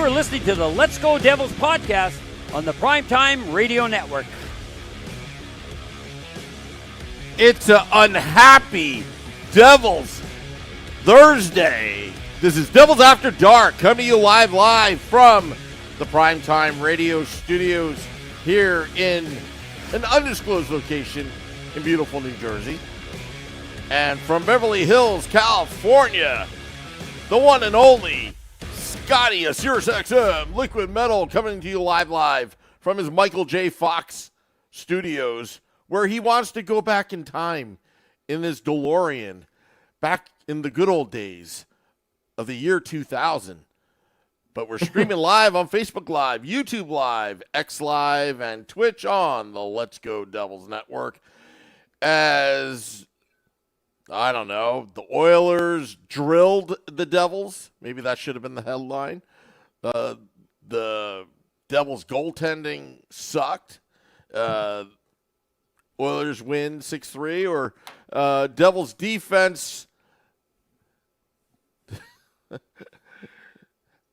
You're listening to the Let's Go Devils podcast on the Primetime Radio Network. It's an unhappy Devils Thursday. This is Devils After Dark, coming to you live from the Primetime Radio studios here in an undisclosed location in beautiful New Jersey. And from Beverly Hills, California, the one and only Scotty, a Sirius XM Liquid Metal, coming to you live from his Michael J. Fox studios, where he wants to go back in time in his DeLorean, back in the good old days of the year 2000. But we're streaming live on Facebook Live, YouTube Live, X Live, and Twitch on the Let's Go Devils Network. As, I don't know, the Oilers drilled the Devils. Maybe that should have been the headline. The Devils goaltending sucked. Oilers win 6-3, or Devils defense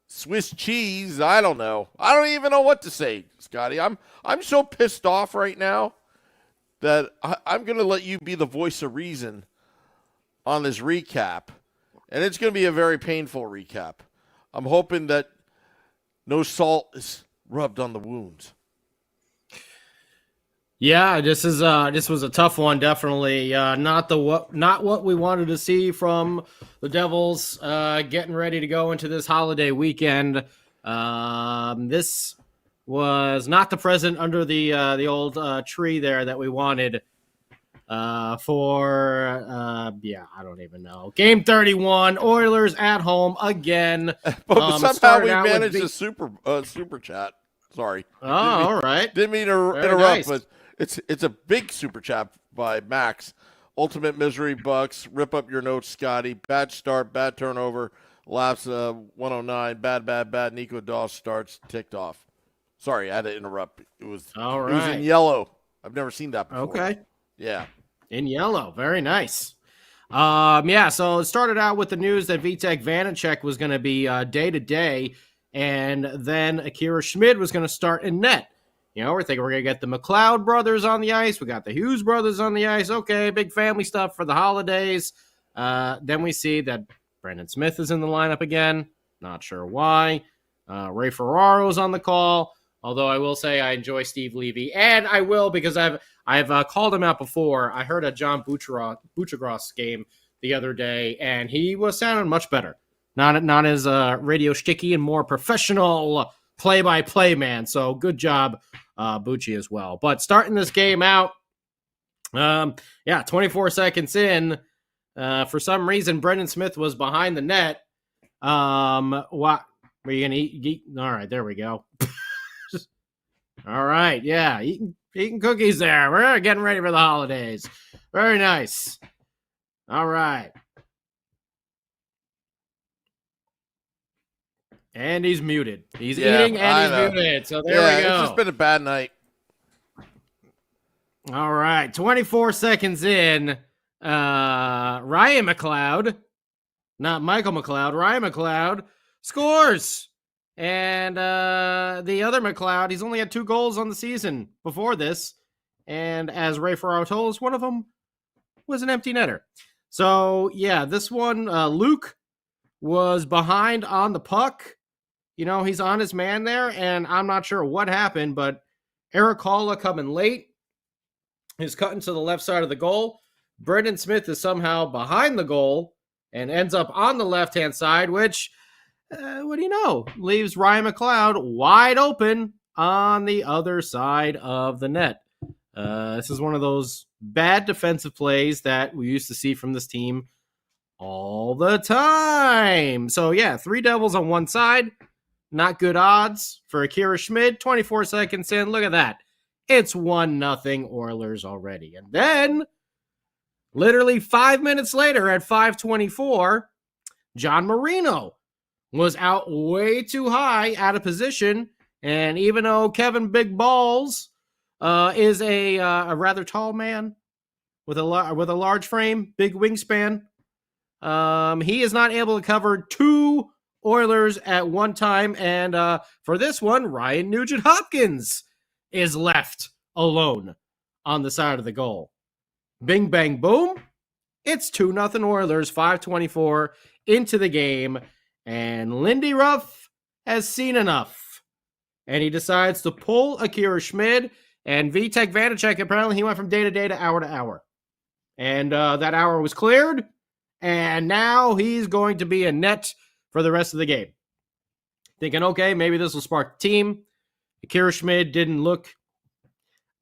Swiss cheese. I don't know. I don't even know what to say, Scotty. I'm so pissed off right now that I'm going to let you be the voice of reason on this recap, and it's going to be a very painful recap. I'm hoping that no salt is rubbed on the wounds. Yeah, this was a tough one. Definitely not what we wanted to see from the Devils getting ready to go into this holiday weekend. This was not the present under the old tree there that we wanted I don't even know. Game 31, Oilers at home again. But somehow we managed a super chat. Sorry. Oh, all right. Didn't mean to interrupt, nice. But it's a big super chat by Max. Ultimate Misery Bucks. Rip up your notes, Scotty. Bad start, bad turnover. Laughs 109. Bad. Nico Doss starts ticked off. Sorry, I had to interrupt. It was in yellow. I've never seen that before. Okay. Yeah. In yellow. Very nice. So it started out with the news that Vitek Vanacek was going to be day-to-day, and then Akira Schmid was going to start in net. You know, we're thinking we're going to get the McLeod brothers on the ice. We got the Hughes brothers on the ice. Okay, big family stuff for the holidays. Then we see that Brendan Smith is in the lineup again. Not sure why. Ray Ferraro's on the call. Although I will say I enjoy Steve Levy. And I will, because I've called him out before. I heard a John Buccigross game the other day, and he was sounding much better. Not as radio sticky and more professional play-by-play man. So good job, Bucci, as well. But starting this game out, 24 seconds in, for some reason, Brendan Smith was behind the net. What? Were you going to eat? All right, there we go. All right, yeah, eating cookies there. We're getting ready for the holidays. Very nice. All right. And he's muted. He's eating and he's muted. So there we go. It's just been a bad night. All right. 24 seconds in. Ryan McLeod, not Michael McLeod, Ryan McLeod scores. And the other McLeod, he's only had 2 goals on the season before this. And as Ray Ferraro told us, one of them was an empty netter. So, yeah, this one, Luke was behind on the puck. You know, he's on his man there, and I'm not sure what happened, but Eric Halla coming late is cutting to the left side of the goal. Brendan Smith is somehow behind the goal and ends up on the left-hand side, which, what do you know, leaves Ryan McLeod wide open on the other side of the net. This is one of those bad defensive plays that we used to see from this team all the time. So, yeah, 3 Devils on one side. Not good odds for Akira Schmid. 24 seconds in. Look at that. It's 1-0 Oilers already. And then, literally 5 minutes later at 5:24, John Marino was out way too high, out of position. And even though Kevin Big Balls is a rather tall man with a large frame, big wingspan, he is not able to cover 2 Oilers at one time. And for this one, Ryan Nugent-Hopkins is left alone on the side of the goal. Bing, bang, boom. It's 2-0 Oilers, 5:24 into the game. And Lindy Ruff has seen enough. And he decides to pull Akira Schmid. And Vitek Vanacek, apparently he went from day to day to hour. And that hour was cleared. And now he's going to be a net for the rest of the game. Thinking, okay, maybe this will spark the team. Akira Schmid didn't look...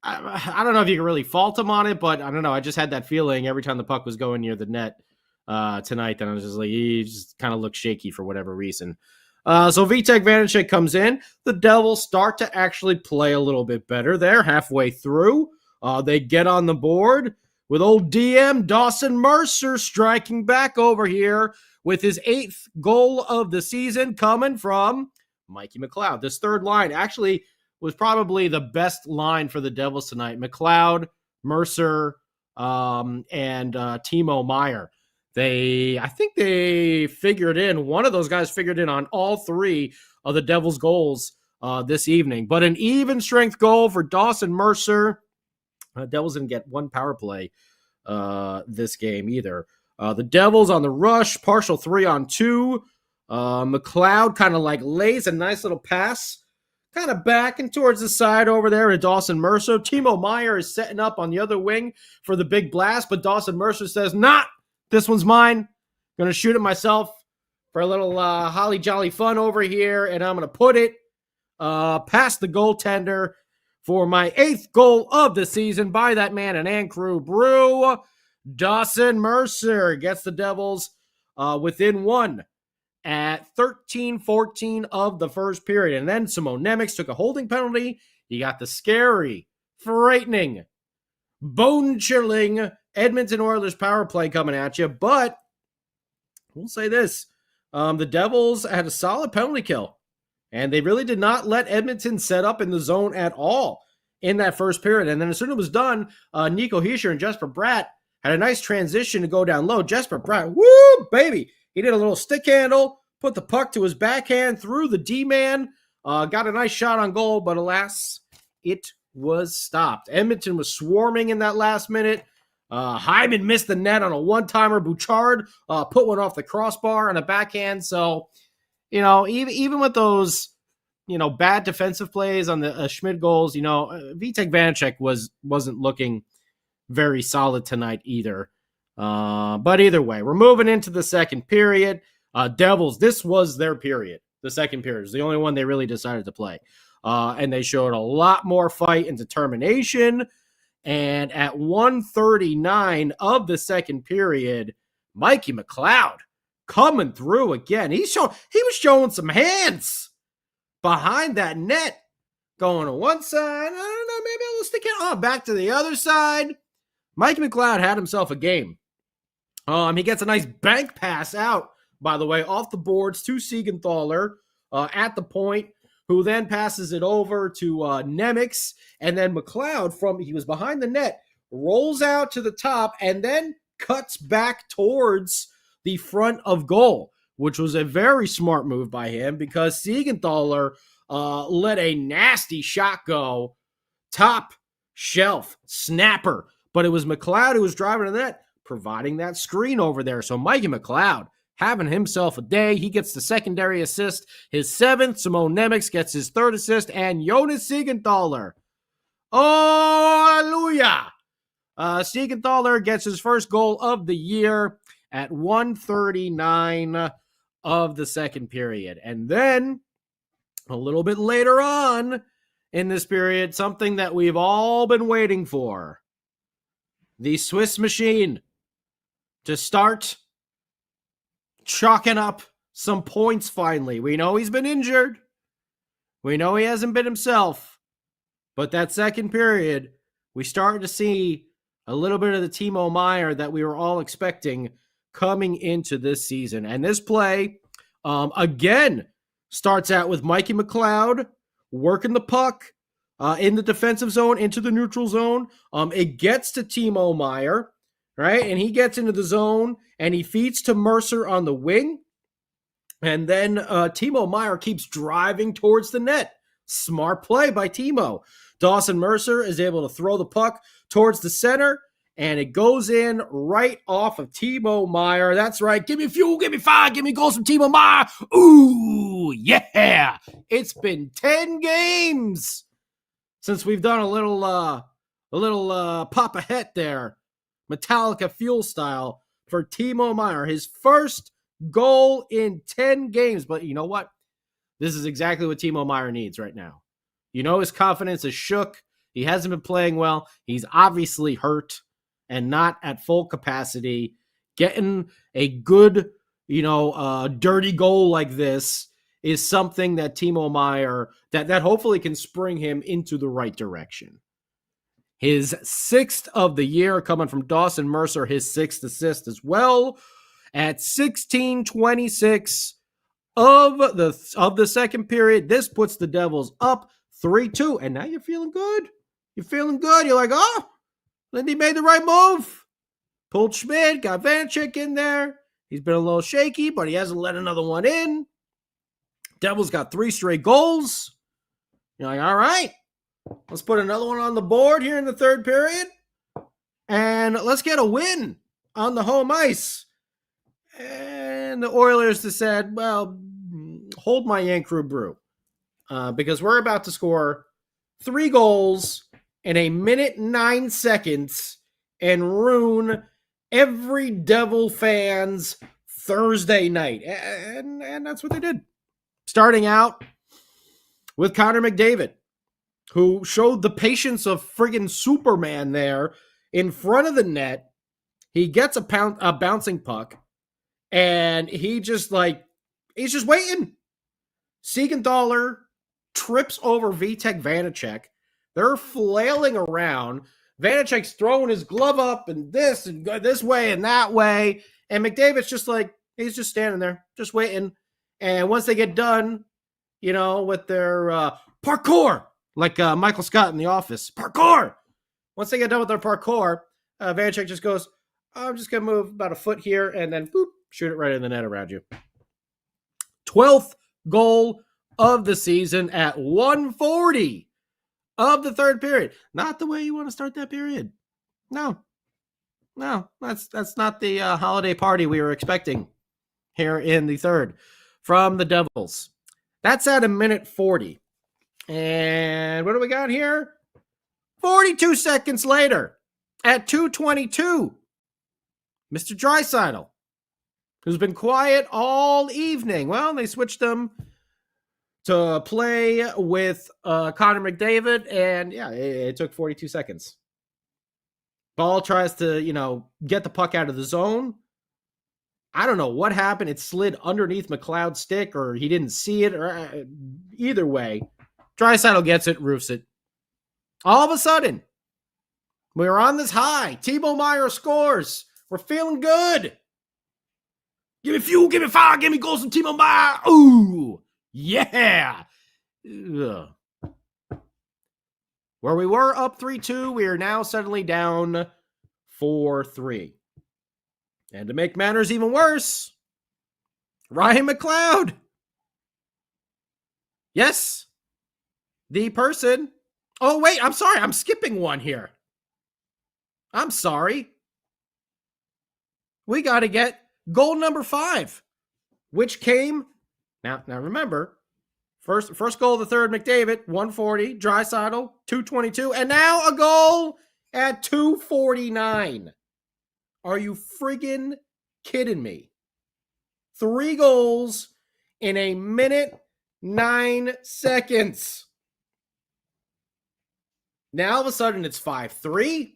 I don't know if you can really fault him on it, but I don't know. I just had that feeling every time the puck was going near the net tonight. Then I was just like, he just kind of looked shaky for whatever reason. So Vitek Vanacek comes in. The Devils start to actually play a little bit better. They're halfway through. They get on the board with old DM Dawson Mercer striking back over here with his 8th goal of the season coming from Mikey McLeod. This third line actually was probably the best line for the Devils tonight. McLeod, Mercer, and Timo Meier. I think they figured in, one of those guys figured in on all 3 of the Devils' goals this evening. But an even strength goal for Dawson Mercer. Devils didn't get one power play this game either. The Devils on the rush, partial 3-on-2. McLeod kind of like lays a nice little pass kind of back and towards the side over there to Dawson Mercer. Timo Meier is setting up on the other wing for the big blast, but Dawson Mercer says, nah, this one's mine. Going to shoot it myself for a little holly jolly fun over here, and I'm going to put it past the goaltender for my 8th goal of the season by that man and Crew Brew. Dawson Mercer gets the Devils within 1 at 13:14 of the first period. And then Simone Nemec took a holding penalty. You got the scary, frightening, bone-chilling Edmonton Oilers power play coming at you. But we'll say this. The Devils had a solid penalty kill. And they really did not let Edmonton set up in the zone at all in that first period. And then as soon as it was done, Nico Hischier and Jesper Bratt had a nice transition to go down low. Jesper Bratt, woo, baby. He did a little stick handle, put the puck to his backhand, threw the D-man, got a nice shot on goal, but alas, it was stopped. Edmonton was swarming in that last minute. Hyman missed the net on a one-timer. Bouchard put one off the crossbar on a backhand. So, even with those, bad defensive plays on the Schmid goals, Vitek Vanacek wasn't looking very solid tonight either. But either way, we're moving into the second period. Devils, this was their period. The second period is the only one they really decided to play. And they showed a lot more fight and determination. And at 1:39 of the second period, Mikey McLeod coming through again. He was showing some hands behind that net, going to one side. I don't know, maybe I'll stick it back to the other side. Mikey McLeod had himself a game. He gets a nice bank pass out, by the way, off the boards to Siegenthaler at the point, who then passes it over to Nemec. And then McLeod, he was behind the net, rolls out to the top and then cuts back towards the front of goal, which was a very smart move by him because Siegenthaler let a nasty shot go, top shelf, snapper. But it was McLeod who was driving to the net, providing that screen over there. So Mikey McLeod having himself a day. He gets the secondary assist, his 7th. Simone Nemec gets his 3rd assist, and Jonas Siegenthaler. Oh, hallelujah! Siegenthaler gets his first goal of the year at 1:39 of the second period. And then a little bit later on in this period, something that we've all been waiting for. The Swiss machine to start chalking up some points finally. We know he's been injured. We know he hasn't been himself. But that second period, we started to see a little bit of the Timo Meier that we were all expecting coming into this season. And this play, again, starts out with Mikey McLeod working the puck in the defensive zone into the neutral zone. It gets to Timo Meier, right? And he gets into the zone and he feeds to Mercer on the wing. And then Timo Meier keeps driving towards the net. Smart play by Timo. Dawson Mercer is able to throw the puck towards the center, and it goes in right off of Timo Meier. That's right. Give me fuel, give me fire, give me goals from Timo Meier. Ooh, yeah. It's been 10 games since we've done a little pop ahead there. Metallica fuel style for Timo Meier. His first goal in 10 games. But you know what? This is exactly what Timo Meier needs right now. You know, his confidence is shook. He hasn't been playing well. He's obviously hurt and not at full capacity. Getting a good, dirty goal like this is something that Timo Meier, that hopefully can spring him into the right direction. His 6th of the year coming from Dawson Mercer, his 6th assist as well. At 16:26 of the second period, this puts the Devils up 3-2. And now you're feeling good. You're feeling good. You're like, oh, Lindy made the right move. Pulled Schmidt, got Vanacek in there. He's been a little shaky, but he hasn't let another one in. Devils got 3 straight goals. You're like, all right, let's put another one on the board here in the third period. And let's get a win on the home ice. And the Oilers just said, well, hold my Yank Crew brew. Because we're about to score 3 goals in a minute 9 seconds and ruin every Devil fan's Thursday night. And that's what they did. Starting out with Connor McDavid, who showed the patience of friggin' Superman there in front of the net. He gets a bouncing puck, and he's just waiting. Siegenthaler trips over Vitek Vanacek. They're flailing around. Vanacek's throwing his glove up and this way and that way. And McDavid's he's just standing there, just waiting. And once they get done, with their parkour, like Michael Scott in The Office, parkour. Once they get done with their parkour, Vanacek just goes, I'm just going to move about a foot here and then boop, shoot it right in the net around you. 12th goal of the season at 1:40 of the third period. Not the way you want to start that period. No, that's not the holiday party we were expecting here in the third from the Devils. That's at a minute 40. And what do we got here? 42 seconds later at 2:22, Mr. Draisaitl, who's been quiet all evening. Well, they switched him to play with Connor McDavid, and yeah, it took 42 seconds. Ball tries to, get the puck out of the zone. I don't know what happened. It slid underneath McLeod's stick, or he didn't see it, or either way, Draisaitl gets it, roofs it. All of a sudden, we're on this high. Timo Meier scores. We're feeling good. Give me fuel, give me fire, give me goals from Timo Meier. Ooh, yeah. Ugh. Where we were up 3-2, we are now suddenly down 4-3. And to make matters even worse, Ryan McLeod. Yes, the person. Oh, wait, I'm sorry. I'm skipping one here. I'm sorry. We got to get goal number 5, which came. Now remember, first goal of the third, McDavid, 1:40, Draisaitl, 2:22, and now a goal at 2:49. Are you friggin' kidding me? 3 goals in a minute 9 seconds. Now all of a sudden it's 5-3.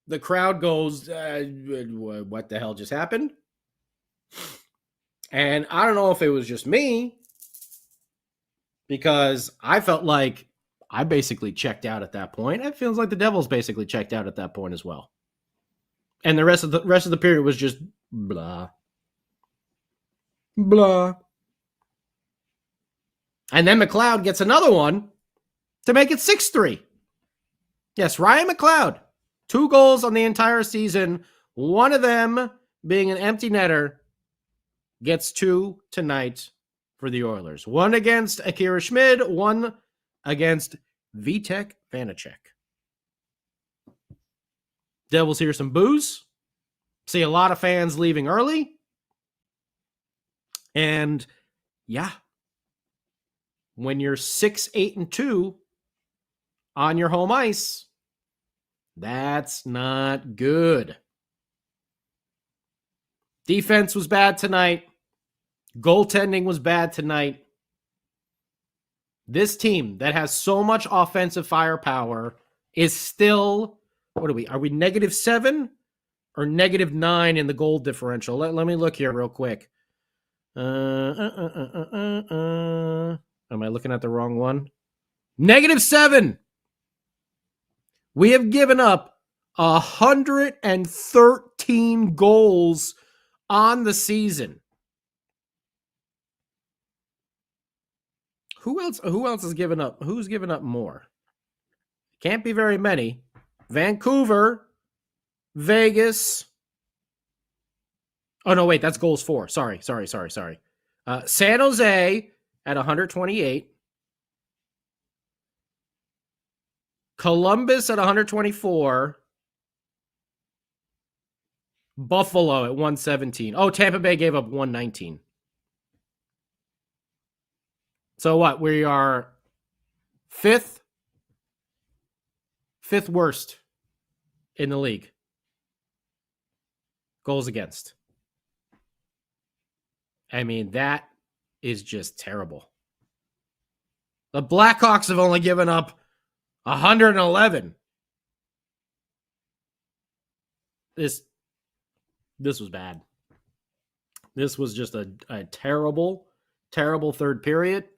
The crowd goes, what the hell just happened? And I don't know if it was just me, because I felt like I basically checked out at that point. It feels like the Devils basically checked out at that point as well. And the rest of the period was just blah. Blah. And then McLeod gets another one to make it 6-3. Yes, Ryan McLeod. 2 goals on the entire season. One of them being an empty netter gets 2 tonight for the Oilers. 1 against Akira Schmid, 1 against Vitek Vanacek. Devils hear some boos. See a lot of fans leaving early. And yeah, when you're 6-8-2 on your home ice, that's not good. Defense was bad tonight. Goaltending was bad tonight. This team that has so much offensive firepower is still, what are we? Are we -7 or -9 in the goal differential? Let me look here real quick. Am I looking at the wrong one? -7. We have given up 113 goals on the season. Who else has given up? Who's given up more? Can't be very many. Vancouver, Vegas. Oh, no, wait, that's goals for. Sorry. San Jose at 128. Columbus at 124. Buffalo at 117. Oh, Tampa Bay gave up 119. So what? We are fifth worst in the league. Goals against. I mean, that is just terrible. The Blackhawks have only given up 111. This was bad. This was just a terrible third period.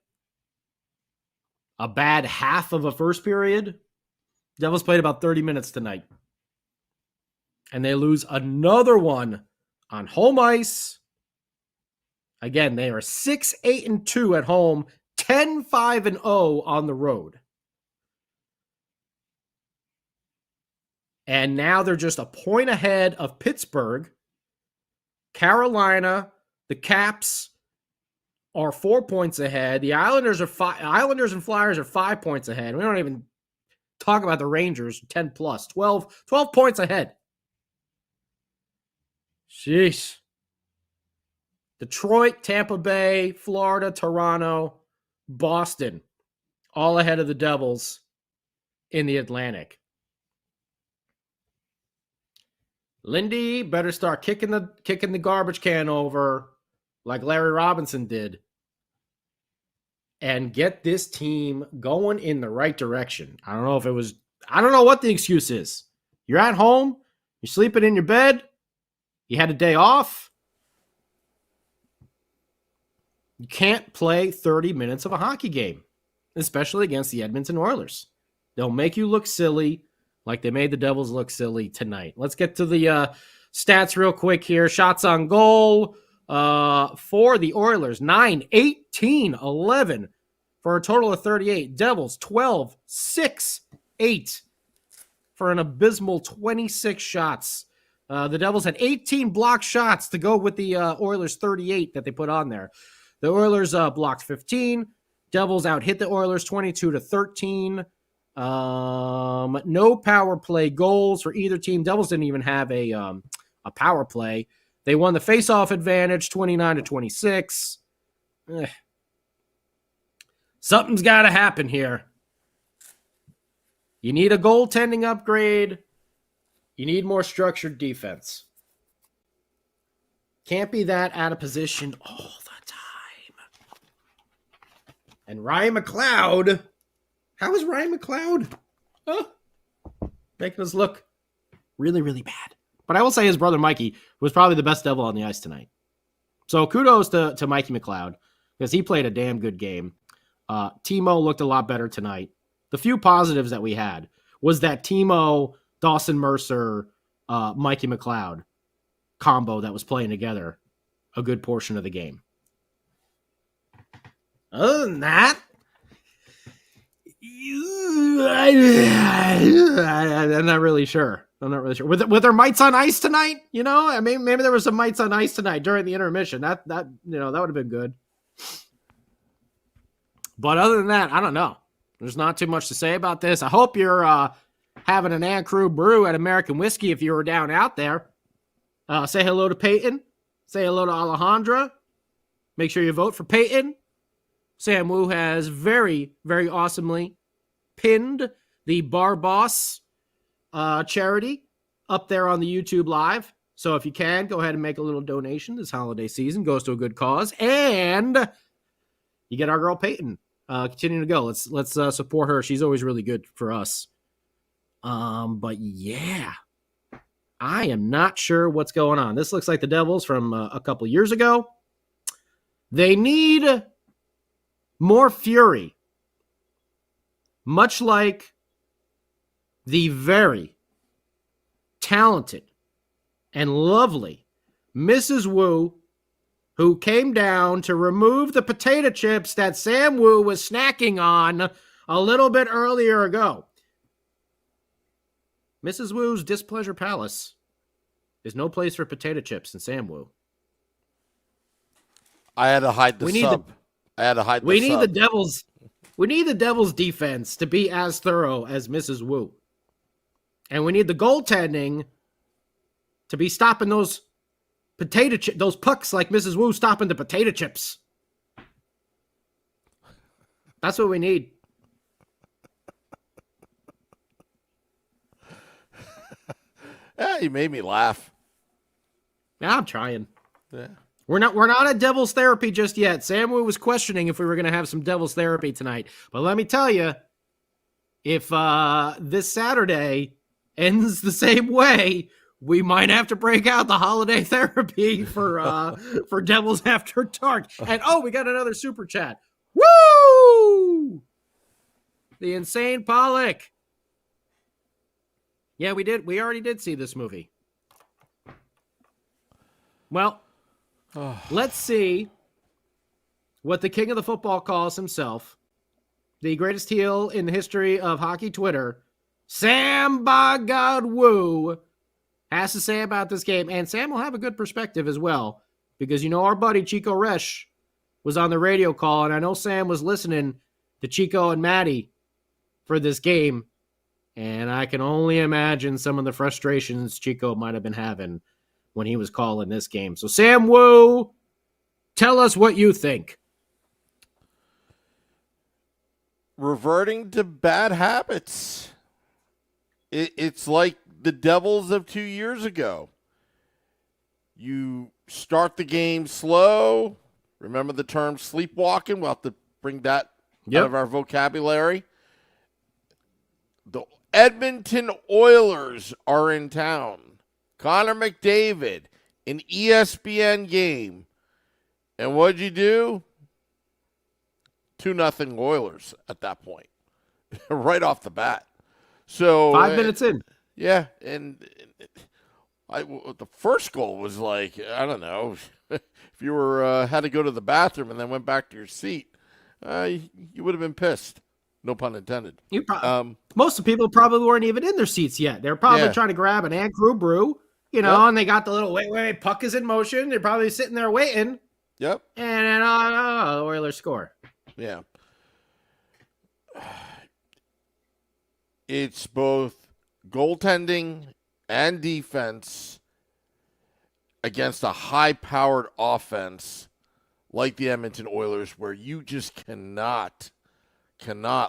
A bad half of a first period. Devils played about 30 minutes tonight. And they lose another one on home ice. Again, they are 6-8-2 at home, 10-5-0 on the road. And now they're just a point ahead of Pittsburgh. Carolina, the Caps are 4 points ahead. The Islanders and Flyers are 5 points ahead. We don't even talk about the Rangers, 10 plus, 12 points ahead. Sheesh. Detroit, Tampa Bay, Florida, Toronto, Boston, all ahead of the Devils in the Atlantic. Lindy better start kicking the garbage can over like Larry Robinson did and get this team going in the right direction. I don't know what the excuse is. You're at home, you're sleeping in your bed, you had a day off. You can't play 30 minutes of a hockey game, especially against the Edmonton Oilers. They'll make you look silly like they made the Devils look silly tonight. Let's get to the stats real quick here. Shots on goal for the Oilers, 9, 18, 11 for a total of 38. Devils, 12, 6, 8 for an abysmal 26 shots. The Devils had 18 blocked shots to go with the Oilers 38 that they put on there. The Oilers blocked 15. Devils out hit the Oilers 22-13. No power play goals for either team. Devils didn't even have a power play. They won the faceoff advantage 29-26. Something's got to happen here. You need a goaltending upgrade. You need more structured defense. Can't be that out of position all the time. And Ryan McLeod. How is Ryan McLeod? Making us look really, really bad. But I will say his brother Mikey was probably the best Devil on the ice tonight. So kudos to Mikey McLeod because he played a damn good game. Timo looked a lot better tonight. The few positives that we had was that Timo, Dawson Mercer, Mikey McLeod combo that was playing together a good portion of the game. Other than that, I I'm not really sure. Were there mites on ice tonight? You know, I mean, maybe there was some mites on ice tonight during the intermission. That that would have been good. But other than that, I don't know. There's not too much to say about this. I hope you're having an Ann Crew brew at American Whiskey if you were down out there. Say hello to Peyton. Say hello to Alejandra. Make sure you vote for Peyton. Sam Wu has very, very awesomely pinned the Bar Boss charity up there on the YouTube Live. So if you can, go ahead and make a little donation this holiday season. Goes to a good cause. And you get our girl Peyton continuing to go. Let's support her. She's always really good for us. But yeah, I am not sure what's going on. This looks like the Devils from a couple years ago. They need more fury, much like the very talented and lovely Mrs. Wu, who came down to remove the potato chips that Sam Wu was snacking on a little bit earlier ago. Mrs. Wu's Displeasure Palace is no place for potato chips in Sam Wu. I had to hide the sub. We need the Devils. We need the Devils defense to be as thorough as Mrs. Wu. And we need the goaltending to be stopping those those pucks like Mrs. Wu stopping the potato chips. That's what we need. Yeah, you made me laugh. Yeah, I'm trying. Yeah. We're not at Devil's Therapy just yet. Sam Wu was questioning if we were going to have some Devil's Therapy tonight. But let me tell you, if this Saturday ends the same way, we might have to break out the holiday therapy for Devils After Dark. And we got another super chat. Woo! The Insane Pollock. Yeah, we did. We already did see this movie. Well, let's see what the king of the football calls himself, the greatest heel in the history of hockey Twitter, Sam Bogard Wu, has to say about this game. And Sam will have a good perspective as well, because our buddy Chico Resch was on the radio call, and I know Sam was listening to Chico and Maddie for this game, and I can only imagine some of the frustrations Chico might have been having when he was calling this game. So Sam Wu, tell us what you think. Reverting to bad habits. It's like the Devils of 2 years ago. You start the game slow. Remember the term sleepwalking? We'll have to bring that out of our vocabulary. The Edmonton Oilers are in town. Connor McDavid, an ESPN game. And what'd you do? 2-0 Oilers at that point. Right off the bat. So 5 minutes in. Yeah, and the first goal was like, I don't know, if you were had to go to the bathroom and then went back to your seat, you would have been pissed. No pun intended. Most of the people probably weren't even in their seats yet. They're probably trying to grab an Ann Crew brew, and they got the little wait, puck is in motion. They're probably sitting there waiting. Yep. And then, the Oilers score. Yeah. It's both goaltending and defense against a high-powered offense like the Edmonton Oilers, where you just cannot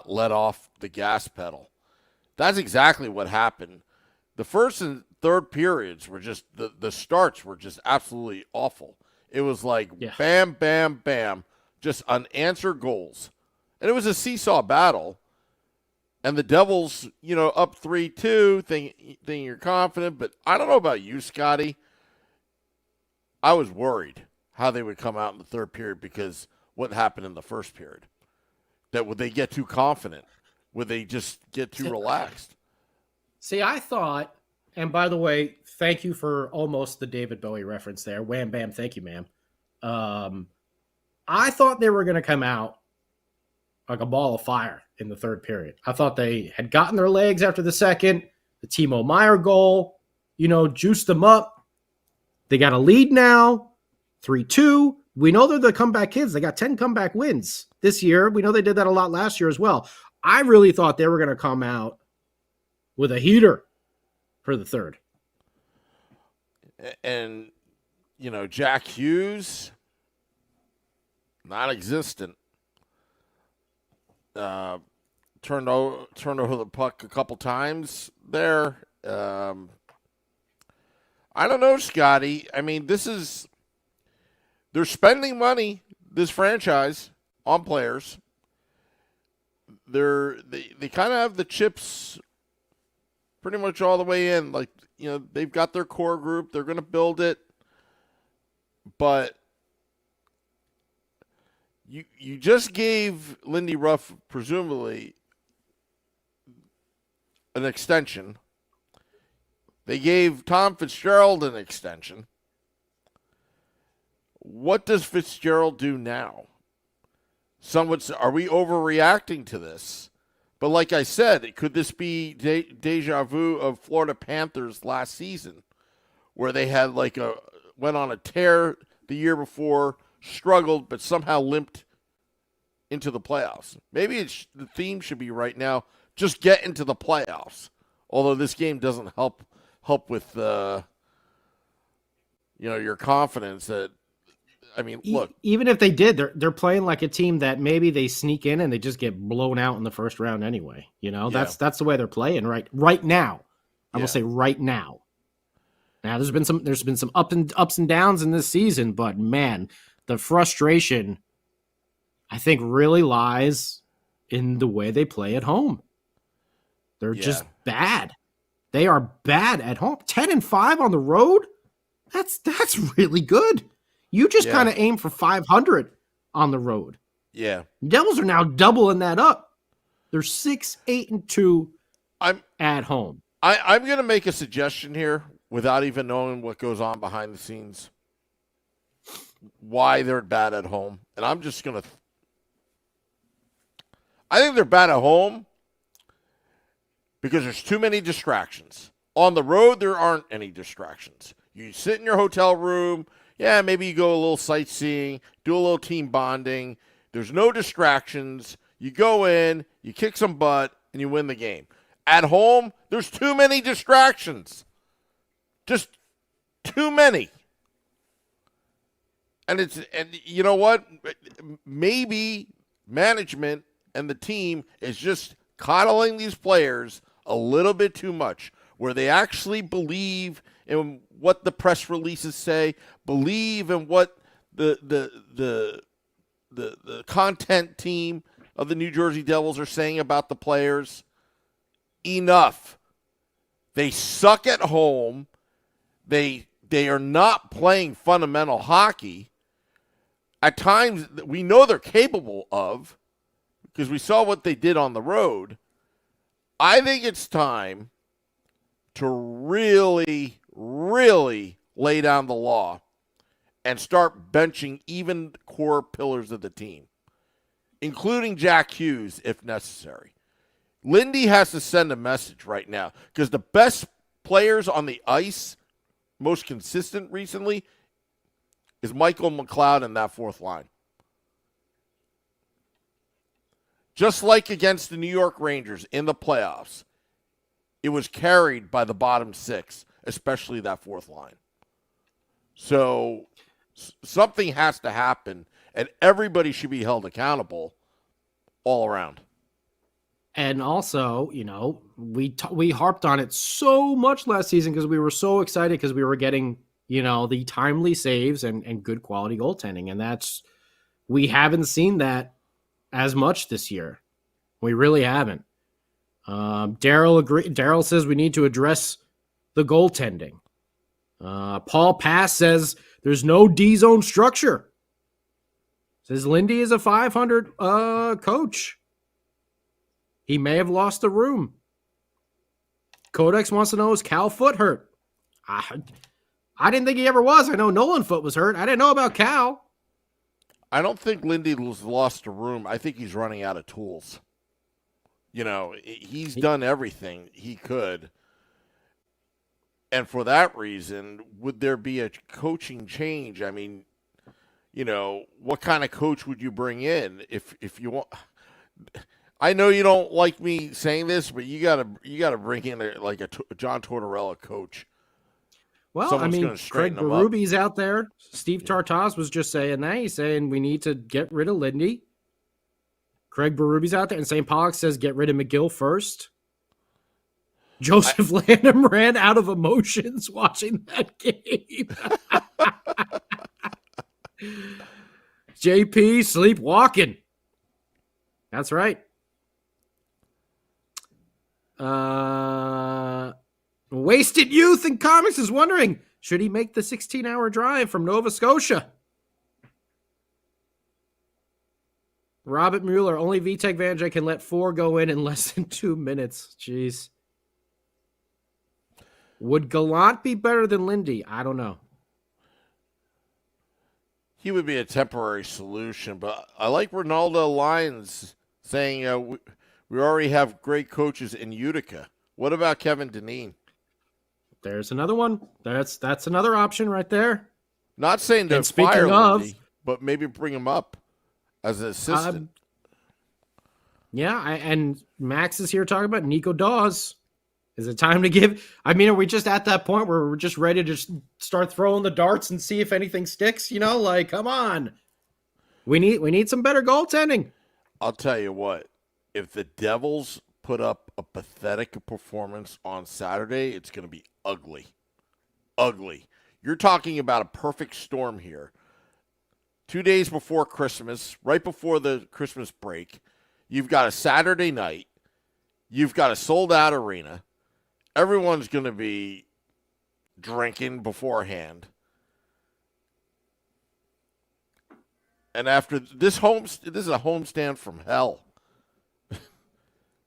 let off the gas pedal. That's exactly what happened. The first and third periods were just, the starts were just absolutely awful. It was like bam, bam, bam, just unanswered goals. And it was a seesaw battle. And the Devils, up 3-2, thinking you're confident. But I don't know about you, Scotty. I was worried how they would come out in the third period because what happened in the first period. That would they get too confident? Would they just get too relaxed? See, I thought, and by the way, thank you for almost the David Bowie reference there. Wham, bam, thank you, ma'am. I thought they were going to come out like a ball of fire in the third period. I thought they had gotten their legs after the second. The Timo Meier goal, juiced them up. They got a lead now, 3-2. We know they're the comeback kids. They got 10 comeback wins this year. We know they did that a lot last year as well. I really thought they were going to come out with a heater for the third. And, Jack Hughes, non-existent. Turned over the puck a couple times there. I don't know, Scotty. I mean, they're spending money, this franchise, on players. They kind of have the chips pretty much all the way in. Like, they've got their core group. They're going to build it. But you just gave Lindy Ruff, presumably, an extension. They gave Tom Fitzgerald an extension. What does Fitzgerald do now? Some would say, are we overreacting to this? But like I said, could this be deja vu of Florida Panthers last season, where they had went on a tear the year before, struggled, but somehow limped into the playoffs? Maybe the theme should be right now, just get into the playoffs. Although this game doesn't help with your confidence that. I mean, look. Even if they did, they're playing like a team that maybe they sneak in and they just get blown out in the first round anyway. That's the way they're playing right now. I will say right now. Now there's been some ups and downs in this season, but man, the frustration I think really lies in the way they play at home. They're just bad. They are bad at home. 10-5 on the road. That's really good. You just kind of aim for 500 on the road. Yeah. Devils are now doubling that up. They're 6-8-2 at home. I'm going to make a suggestion here without even knowing what goes on behind the scenes, why they're bad at home. And I'm just going to I think they're bad at home because there's too many distractions. On the road, there aren't any distractions. You sit in your hotel room. Yeah, maybe you go a little sightseeing, do a little team bonding. There's no distractions. You go in, you kick some butt, and you win the game. At home, there's too many distractions. Just too many. And you know what? Maybe management and the team is just coddling these players a little bit too much, where they actually believe in what the press releases say, believe in what the content team of the New Jersey Devils are saying about the players. Enough. They suck at home. They are not playing fundamental hockey. At times, we know they're capable of, because we saw what they did on the road. I think it's time to really, really lay down the law and start benching even core pillars of the team, including Jack Hughes if necessary. Lindy has to send a message right now, because the best players on the ice, most consistent recently, is Michael McLeod in that fourth line. Just like against the New York Rangers in the playoffs, it was carried by the bottom six, especially that fourth line. So something has to happen, and everybody should be held accountable all around. And also, we harped on it so much last season because we were so excited because we were getting, the timely saves and good quality goaltending. And we haven't seen that as much this year. We really haven't. Daryl says we need to address the goaltending. Paul Pass says there's no D-zone structure. Says Lindy is a 500 coach. He may have lost the room. Codex wants to know, is Cal Foot hurt? I didn't think he ever was. I know Nolan Foot was hurt. I didn't know about Cal. I don't think Lindy lost a room. I think he's running out of tools. He's done everything he could. And for that reason, would there be a coaching change? I mean, what kind of coach would you bring in if you want? I know you don't like me saying this, but you gotta bring in a John Tortorella coach. Well, Someone's I mean, Craig Berube's out there. Steve Tartas was just saying that. He's saying we need to get rid of Lindy. Craig Berube's out there, and St. Pollock says get rid of McGill first. Joseph Lanham ran out of emotions watching that game. JP sleepwalking. That's right. Wasted Youth in Comics is wondering, should he make the 16-hour drive from Nova Scotia? Robert Mueller, only Vitek Vanjay can let 4 go in less than 2 minutes. Jeez. Would Gallant be better than Lindy? I don't know. He would be a temporary solution, but I like Ronaldo Lyons saying we already have great coaches in Utica. What about Kevin Dineen? There's another one. That's another option right there. Not saying to fire Lindy, but maybe bring him up as an assistant. And Max is here talking about Nico Dawes. Is it time to give? I mean, are we just at that point where we're just ready to start throwing the darts and see if anything sticks? Come on. We need some better goaltending. I'll tell you what. If the Devils put up a pathetic performance on Saturday, it's going to be ugly. Ugly. You're talking about a perfect storm here. 2 days before Christmas, right before the Christmas break, you've got a Saturday night. You've got a sold-out arena. Everyone's going to be drinking beforehand. And after this is a homestand from hell.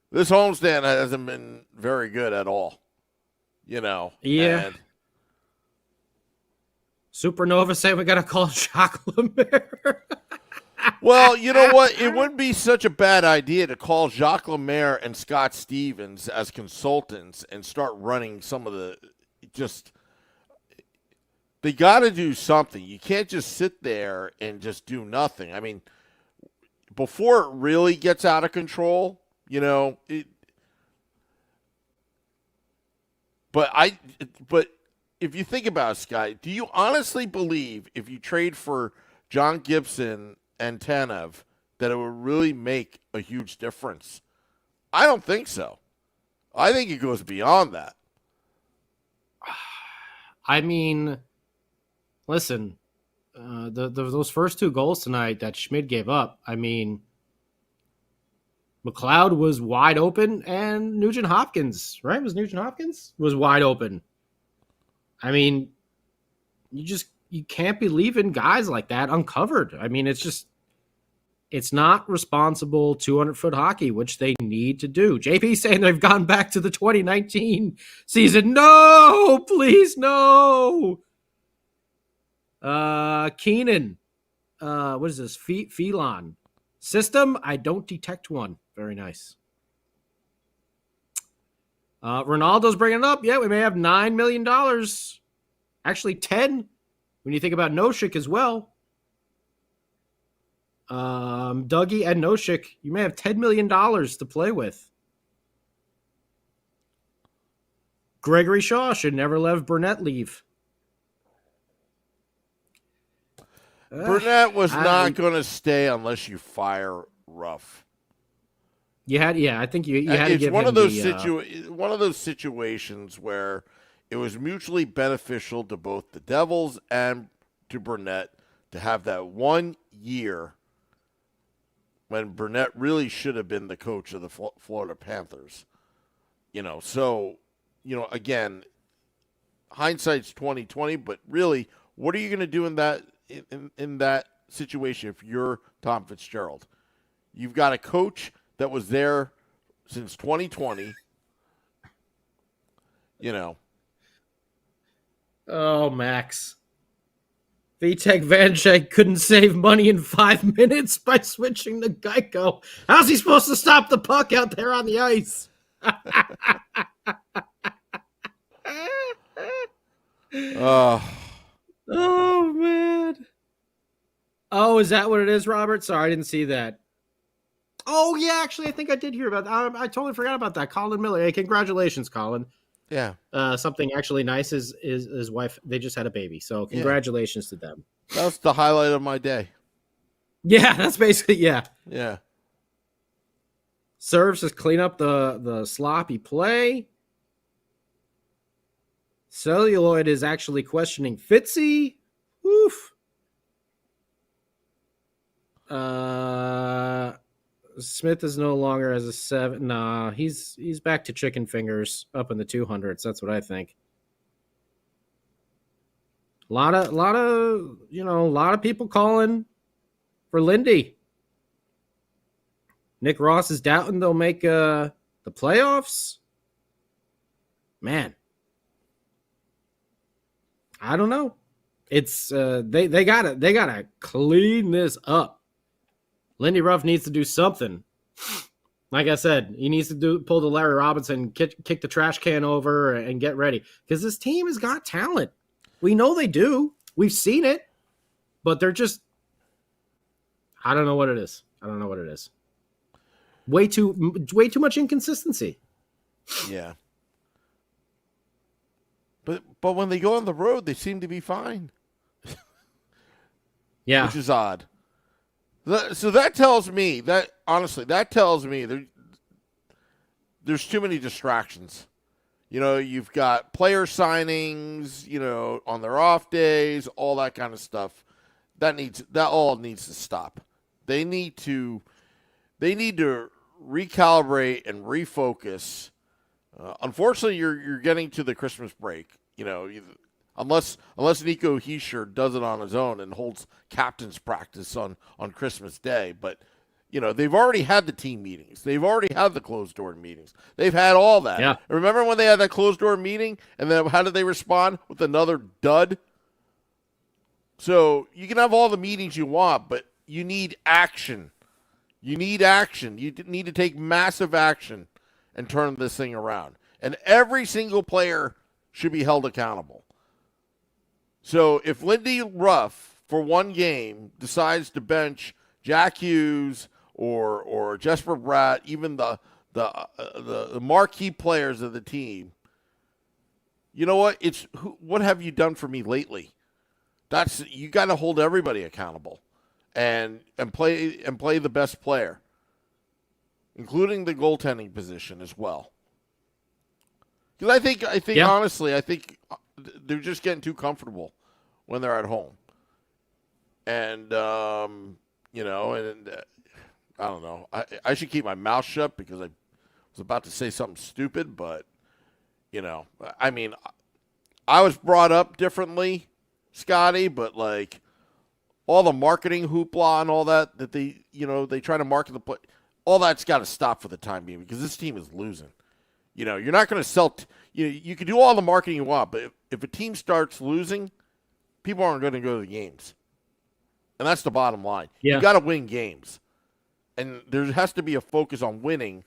This homestand hasn't been very good at all. Yeah. And Supernova said we got to call Jacques Lemaire. Well, you know what? It wouldn't be such a bad idea to call Jacques Lemaire and Scott Stevens as consultants and start running some of the they got to do something. You can't just sit there and just do nothing. I mean, before it really gets out of control, but if you think about it, Scott, do you honestly believe if you trade for John Gibson and Tanev that it would really make a huge difference? I don't think so. I think it goes beyond that. I mean, listen, those first 2 goals tonight that Schmid gave up, I mean, McLeod was wide open and Nugent Hopkins, right? Was Nugent Hopkins? Was wide open. I mean, you can't be leaving guys like that uncovered. I mean, it's not responsible 200-foot hockey, which they need to do. JP saying they've gone back to the 2019 season. No, please, no. Keenan, what is this? Phelon. System, I don't detect one. Very nice. Ronaldo's bringing it up. Yeah, we may have $9 million. Actually, 10 when you think about Noshik as well. Dougie and Noshik, you may have $10 million to play with. Gregory Shaw should never let Burnett leave. Burnett was not going to stay unless you fire Ruff. I think you had to give one him of those one of those situations where it was mutually beneficial to both the Devils and to Burnett to have that 1 year when Burnett really should have been the coach of the Florida Panthers. Again, hindsight's 20/20, but really, what are you going to do in that situation if you're Tom Fitzgerald? You've got a coach that was there since 2020. Oh, Max. Vitek Vanchek couldn't save money in 5 minutes by switching to Geico. How's he supposed to stop the puck out there on the ice? Oh, man. Oh, is that what it is, Robert? Sorry, I didn't see that. Oh, yeah, actually, I think I did hear about that. I totally forgot about that. Colin Miller. Hey, congratulations, Colin. Yeah. Something actually nice is his wife. They just had a baby. So congratulations to them. That's the highlight of my day. Yeah, that's basically, yeah. Yeah. Serves to clean up the sloppy play. Celluloid is actually questioning Fitzy. Woof. Smith is no longer as a 7. Nah, he's back to chicken fingers up in the 200s. That's what I think. A lot of people calling for Lindy. Nick Ross is doubting they'll make the playoffs. Man, I don't know. It's they gotta clean this up. Lindy Ruff needs to do something. Like I said, he needs to pull the Larry Robinson, kick the trash can over, and get ready. Because this team has got talent. We know they do. We've seen it. But they're just... I don't know what it is. Way too much inconsistency. Yeah. But when they go on the road, they seem to be fine. Yeah. Which is odd. So that tells me there's too many distractions. You've got player signings, on their off days, all that kind of stuff. That all needs to stop. They need to recalibrate and refocus. Unfortunately, you're getting to the Christmas break. Unless Nico Heischer does it on his own and holds captain's practice on Christmas Day. But, they've already had the team meetings. They've already had the closed-door meetings. They've had all that. Yeah. Remember when they had that closed-door meeting? And then how did they respond? With another dud? So you can have all the meetings you want, but you need action. You need to take massive action and turn this thing around. And every single player should be held accountable. So if Lindy Ruff, for one game, decides to bench Jack Hughes or Jesper Bratt, even the marquee players of the team, you know what? What have you done for me lately? You got to hold everybody accountable, and play the best player, including the goaltending position as well. Because I think honestly, they're just getting too comfortable when they're at home. And, I don't know. I should keep my mouth shut because I was about to say something stupid, but, I was brought up differently, Scotty, but, all the marketing hoopla and all that they try to market the play, all that's got to stop for the time being because this team is losing. You're not going to sell. You can do all the marketing you want, but if a team starts losing, people aren't going to go to the games. And that's the bottom line. Yeah. You got to win games. And there has to be a focus on winning.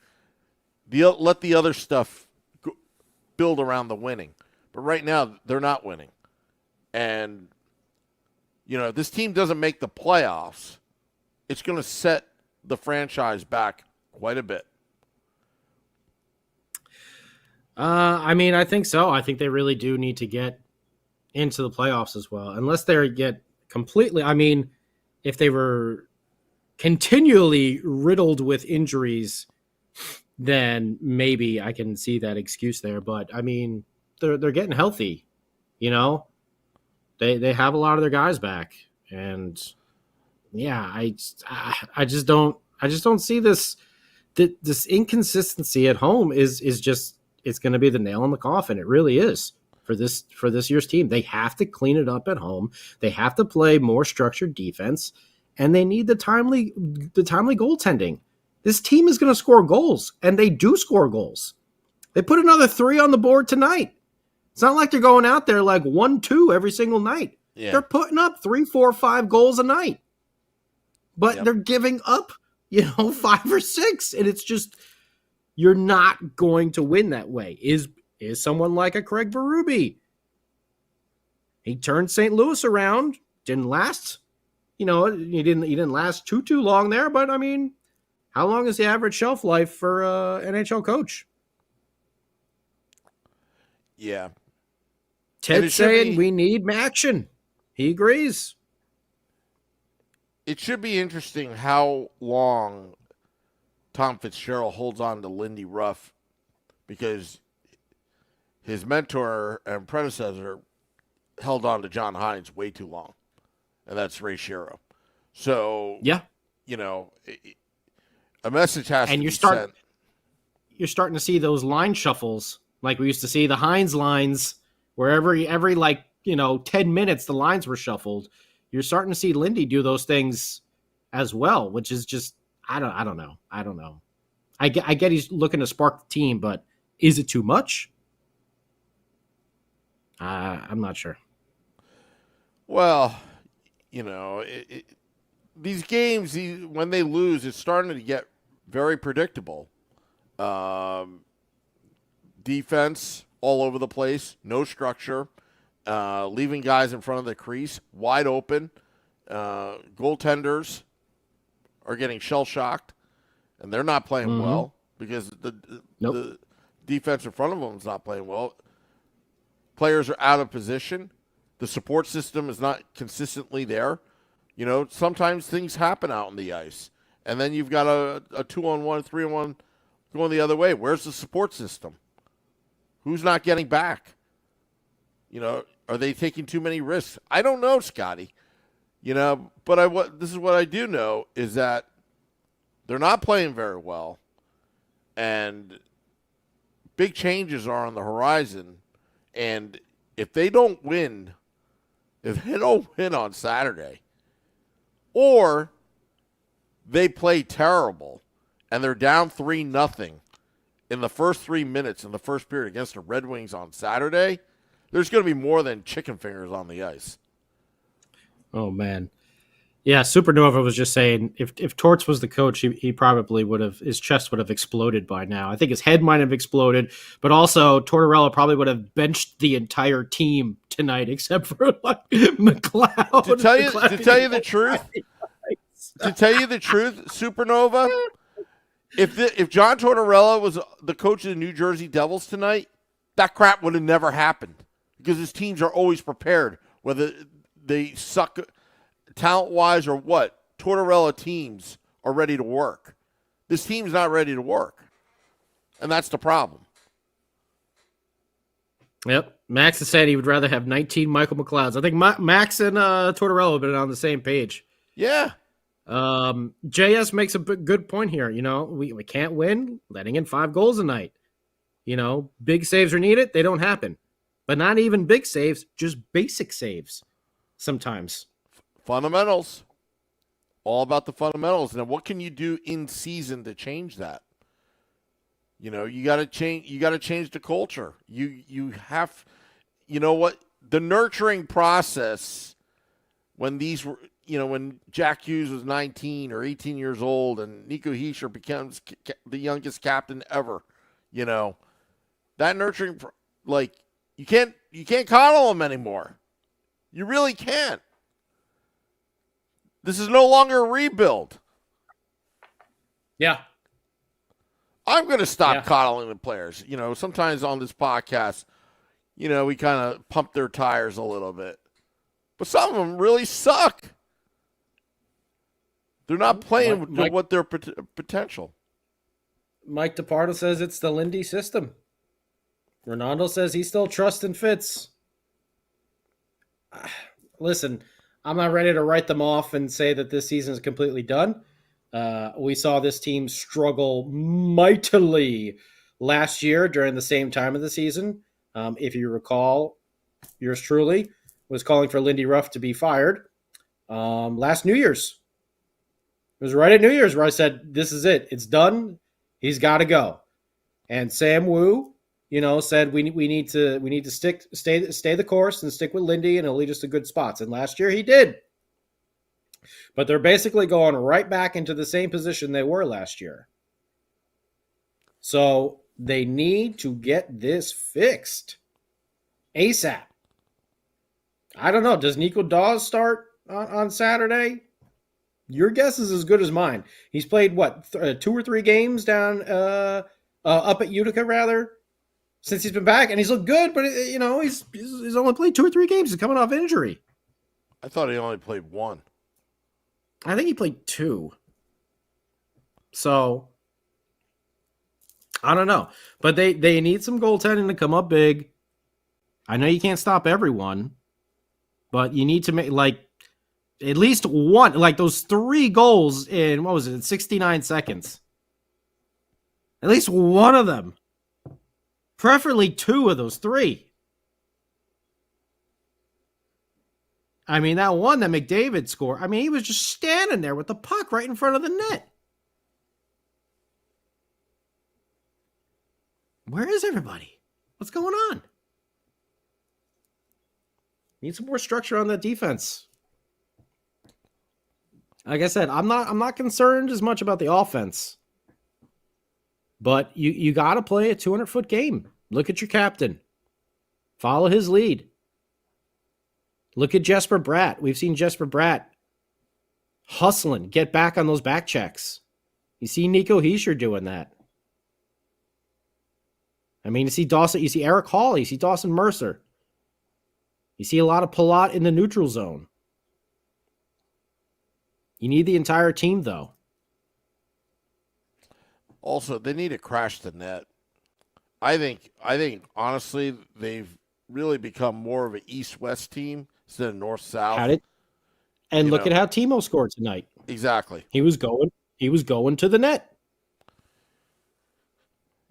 Let the other stuff build around the winning. But right now, they're not winning. And, if this team doesn't make the playoffs, it's going to set the franchise back quite a bit. I think so. I think they really do need to get into the playoffs as well. Unless they get completely... if they were continually riddled with injuries, then maybe I can see that excuse there. But, they're getting healthy, They have a lot of their guys back. And, yeah, I just don't see this inconsistency at home is just... It's going to be the nail in the coffin. It really is for this year's team. They have to clean it up at home. They have to play more structured defense, and they need the timely goaltending. This team is going to score goals, and they do score goals. They put another 3 on the board tonight. It's not like they're going out there like 1-2 every single night. Yeah. They're putting up 3, 4, 5 goals a night, but they're giving up, 5 or 6. And it's just, you're not going to win that way. Is someone like a Craig Berube. He turned St. Louis around, didn't last. He didn't last too long there, but I mean, how long is the average shelf life for an NHL coach? Yeah. Ted's saying we need action. He agrees. It should be interesting how long Tom Fitzgerald holds on to Lindy Ruff, because his mentor and predecessor held on to John Hines way too long, and that's Ray Shero. So, yeah, a message has to be sent. You're starting to see those line shuffles like we used to see the Hines lines, where every 10 minutes the lines were shuffled. You're starting to see Lindy do those things as well, which is just, I don't know. I get he's looking to spark the team, but is it too much? I'm not sure. Well, these games, when they lose, it's starting to get very predictable. Defense all over the place, no structure, leaving guys in front of the crease wide open. Goaltenders are getting shell-shocked, and they're not playing well because the defense in front of them is not playing well. Players are out of position. The support system is not consistently there. Sometimes things happen out on the ice, and then you've got a 2-on-1, 3-on-1 going the other way. Where's the support system? Who's not getting back? Are they taking too many risks? I don't know, Scotty. But this is what I do know is that they're not playing very well, and big changes are on the horizon. And if they don't win on Saturday, or they play terrible and they're down 3-0 in the first 3 minutes in the first period against the Red Wings on Saturday, there's going to be more than chicken fingers on the ice. Oh, man. Yeah, Supernova was just saying if Torts was the coach, he probably would have, his chest would have exploded by now. I think his head might have exploded, but also Tortorella probably would have benched the entire team tonight except for McLeod. To tell you the truth, Supernova, if John Tortorella was the coach of the New Jersey Devils tonight, that crap would have never happened because his teams are always prepared, whether they suck talent-wise or what. Tortorella teams are ready to work. This team's not ready to work, and that's the problem. Yep. Max has said he would rather have 19 Michael McLeods. I think Max and Tortorella have been on the same page. Yeah. JS makes a good point here. We can't win letting in 5 goals a night. Big saves are needed. They don't happen. But not even big saves, just basic saves sometimes. Fundamentals. All about the fundamentals. Now, what can you do in season to change that? You got to change the culture. You have, what? The nurturing process when these were, when Jack Hughes was 19 or 18 years old and Nico Hischier becomes the youngest captain ever, that nurturing, you can't coddle him anymore. You really can't. This is no longer a rebuild. Yeah. I'm going to stop coddling the players. Sometimes on this podcast, we kind of pump their tires a little bit. But some of them really suck. They're not playing to what their potential. Mike DePardo says it's the Lindy system. Ronaldo says he still trusts in Fitz. Listen, I'm not ready to write them off and say that this season is completely done. We saw this team struggle mightily last year during the same time of the season. If you recall, yours truly was calling for Lindy Ruff to be fired last New Year's. It was right at New Year's where I said, this is it. It's done. He's got to go. And Sam Wu said we need to stay the course and stick with Lindy, and it'll lead us to good spots. And last year he did. But they're basically going right back into the same position they were last year. So they need to get this fixed ASAP. I don't know. Does Nico Dawes start on Saturday? Your guess is as good as mine. He's played, 2 or 3 games down up at Utica, rather, since he's been back. And he's looked good, but, he's only played 2 or 3 games. He's coming off injury. I thought he only played 1. I think he played 2. So, I don't know. But they need some goaltending to come up big. I know you can't stop everyone, but you need to make, at least one, those 3 goals in, 69 seconds. At least one of them. Preferably 2 of those 3. I mean, that one that McDavid scored, he was just standing there with the puck right in front of the net. Where is everybody? What's going on? Need some more structure on that defense. Like I said, I'm not concerned as much about the offense. But you got to play a 200-foot game. Look at your captain. Follow his lead. Look at Jesper Bratt. We've seen Jesper Bratt hustling, get back on those back checks. You see Nico Hischier doing that. You see Dawson, you see Eric Hall, you see Dawson Mercer. You see a lot of Palat in the neutral zone. You need the entire team, though. Also, they need to crash the net. I think honestly, they've really become more of an East-West team instead of North-South. And look at how Timo scored tonight. Exactly. He was going to the net.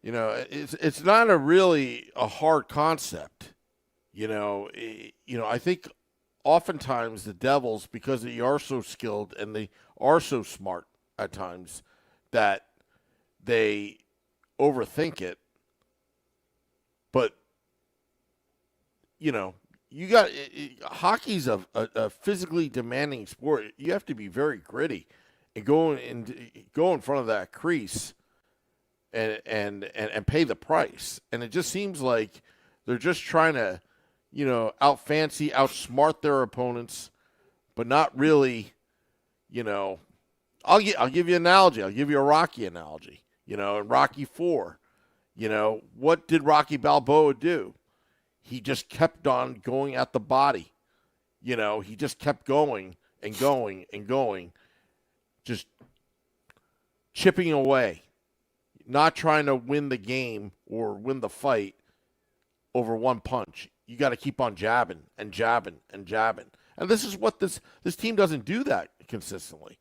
It's not a hard concept. I think oftentimes the Devils, because they are so skilled and they are so smart at times, that they overthink it. But, hockey's a physically demanding sport. You have to be very gritty and go in front of that crease and pay the price. And it just seems like they're just trying to, outsmart their opponents, but not really, I'll give you an analogy. I'll give you a Rocky analogy. In Rocky IV, what did Rocky Balboa do? He just kept on going at the body. He just kept going and going and going, just chipping away, not trying to win the game or win the fight over one punch. You got to keep on jabbing and jabbing and jabbing. And this is what this team doesn't do that consistently.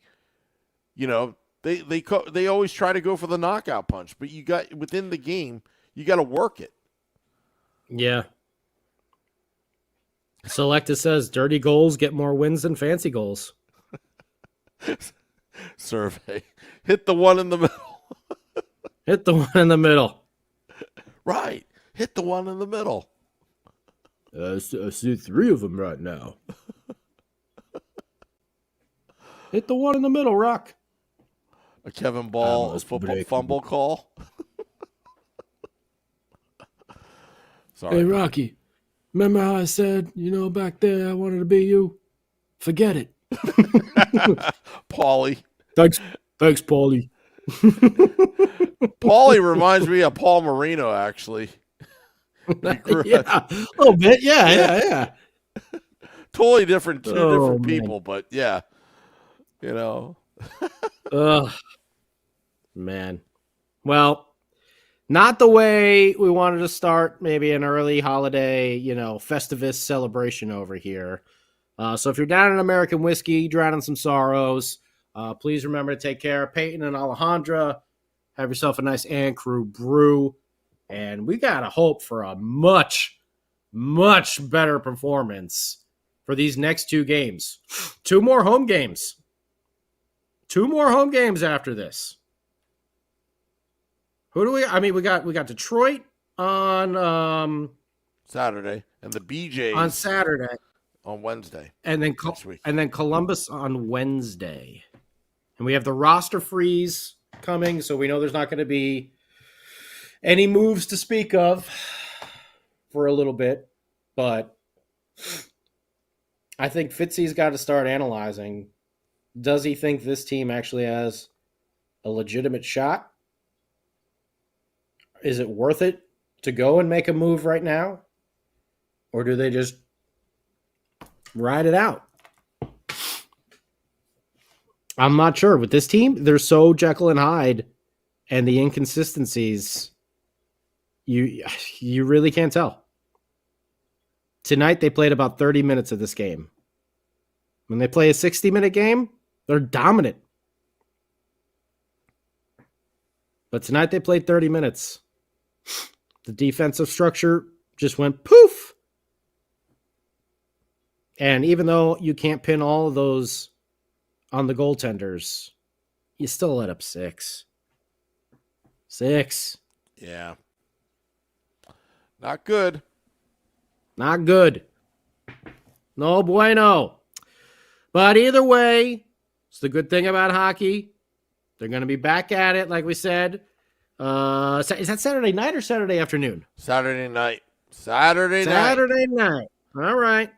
They always try to go for the knockout punch, but you got within the game, you got to work it. Yeah. Selecta says dirty goals get more wins than fancy goals. Survey. Hit the one in the middle. Hit the one in the middle. Right. Hit the one in the middle. I see 3 of them right now. Hit the one in the middle, Rock. A Kevin Ball football fumble call. Sorry. Hey, Rocky. Remember how I said, back there I wanted to be you? Forget it. Paulie. Thanks, Paulie. Paulie reminds me of Paul Marino, actually. Yeah, a little bit. Yeah. Totally different, two different people, but yeah, Man. Well, not the way we wanted to start maybe an early holiday, Festivus celebration over here. So if you're down in American whiskey, drowning some sorrows, please remember to take care of Peyton and Alejandra. Have yourself a nice Ann Crew brew. And we got to hope for a much, much better performance for these next 2 games. 2 more home games. 2 more home games after this. Who do we got Detroit on Saturday, and the BJs on Saturday, on Wednesday. and then next week. and then Columbus on Wednesday. And we have the roster freeze coming, so we know there's not going to be any moves to speak of for a little bit. But I think Fitzy's got to start analyzing. Does he think this team actually has a legitimate shot? Is it worth it to go and make a move right now? Or do they just ride it out? I'm not sure. With this team, they're so Jekyll and Hyde, and the inconsistencies, you really can't tell. Tonight, they played about 30 minutes of this game. When they play a 60-minute game, they're dominant. But tonight, they played 30 minutes. The defensive structure just went poof. And even though you can't pin all of those on the goaltenders, you still let up 6. 6. Yeah. Not good. Not good. No bueno. But either way, it's the good thing about hockey. They're going to be back at it, like we said. Is that Saturday night or Saturday afternoon? Saturday night. Saturday night. All right.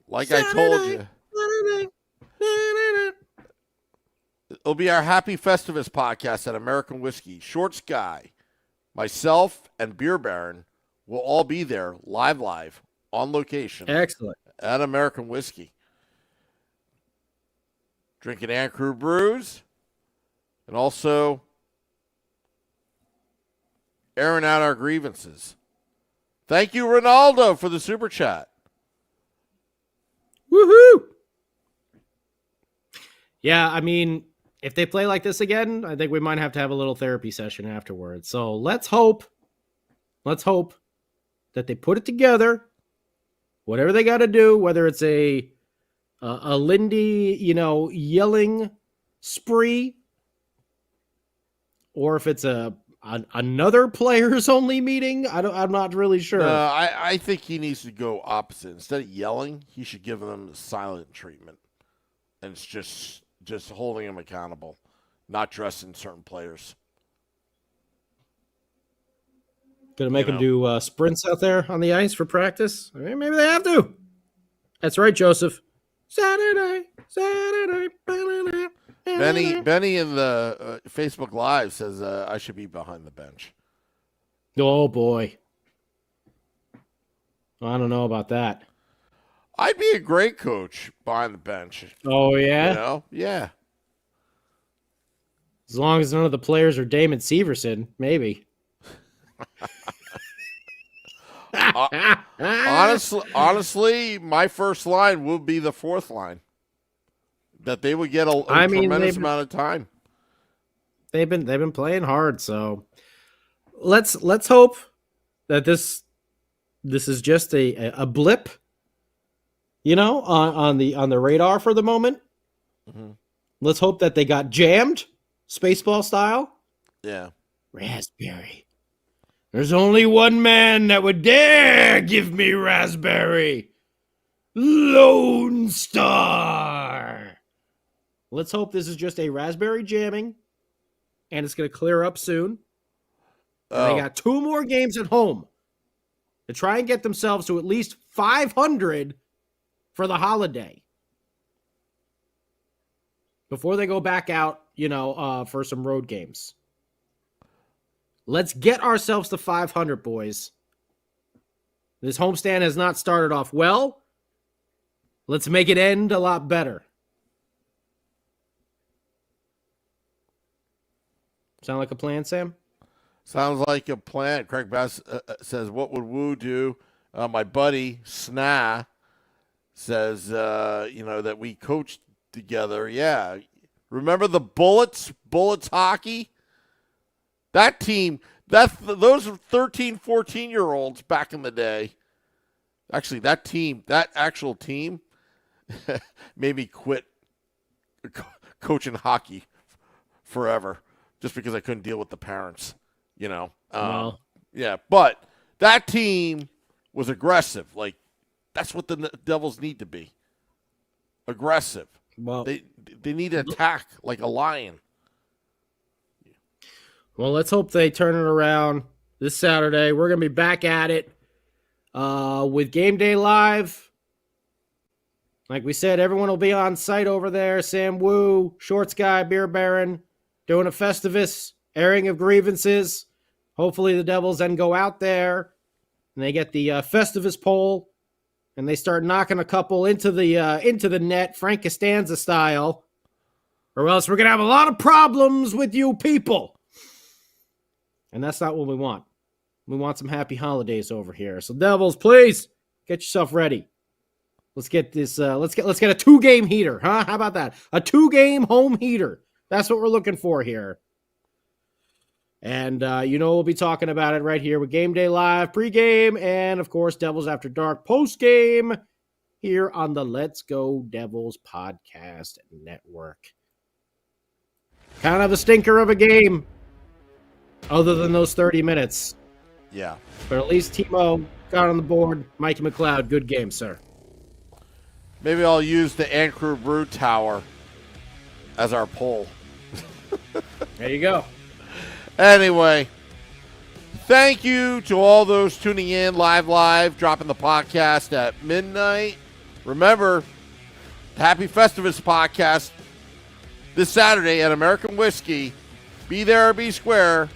Like Saturday, I told you. Saturday. It'll be our Happy Festivus podcast at American Whiskey. Short Sky, myself, and Beer Baron will all be there live on location. Excellent. At American Whiskey. Drinking Ann Crew brews and also airing out our grievances. Thank you, Ronaldo, for the super chat. Woohoo! Yeah, I mean, if they play like this again, I think we might have to have a little therapy session afterwards. So let's hope that they put it together. Whatever they got to do, whether it's a Lindy, yelling spree, or if it's another players only meeting, I'm not really sure. I think he needs to go opposite. Instead of yelling, he should give them the silent treatment, and it's just holding them accountable, not dressing certain players. Gonna make them do sprints out there on the ice for practice? I mean, maybe they have to. That's right, Joseph. Saturday. Benny in the Facebook Live says I should be behind the bench. Oh, boy. I don't know about that. I'd be a great coach behind the bench. Oh, yeah? Yeah. As long as none of the players are Damon Severson, maybe. Honestly, my first line would be the fourth line. That they would get a tremendous amount of time. They've been playing hard, so let's hope that this is just a blip, on the radar for the moment. Mm-hmm. Let's hope that they got jammed, Spaceball style. Yeah. Raspberry. There's only one man that would dare give me raspberry. Lone Star. Let's hope this is just a raspberry jamming, and it's going to clear up soon. They got 2 more games at home to try and get themselves to at least 500 for the holiday before they go back out, for some road games. Let's get ourselves to 500, boys. This homestand has not started off well. Let's make it end a lot better. Sound like a plan, Sam? Sounds like a plan. Craig Bass says, what would Woo do? My buddy, Sna, says, that we coached together. Yeah. Remember the Bullets hockey? That team, those 13, 14-year-olds back in the day. Actually, that actual team made me quit coaching hockey forever just because I couldn't deal with the parents, Well. Yeah, but That team was aggressive. Like, that's what the Devils need to be. Aggressive. Well, They need to attack like a lion. Well, let's hope they turn it around this Saturday. We're going to be back at it with Game Day Live. Like we said, everyone will be on site over there. Sam Wu, Shorts Guy, Beer Baron, doing a Festivus, airing of grievances. Hopefully the Devils then go out there and they get the Festivus pole and they start knocking a couple into the net, Frank Costanza style, or else we're going to have a lot of problems with you people. And that's not what we want. We want some happy holidays over here. So Devils, please get yourself ready. Let's get this. Let's get a 2-game heater, huh? How about that? A 2-game home heater. That's what we're looking for here. And we'll be talking about it right here with Game Day Live pregame, and of course Devils After Dark postgame here on the Let's Go Devils podcast network. Kind of a stinker of a game, other than those 30 minutes. Yeah. But at least Timo got on the board. Mikey McLeod, good game, sir. Maybe I'll use the Anchor Brew Tower as our poll. There you go. Anyway, thank you to all those tuning in live, dropping the podcast at midnight. Remember, the Happy Festivus podcast this Saturday at American Whiskey. Be there or be square.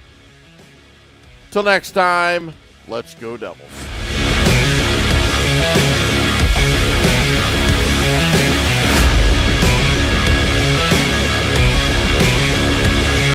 Till next time, let's go Devils.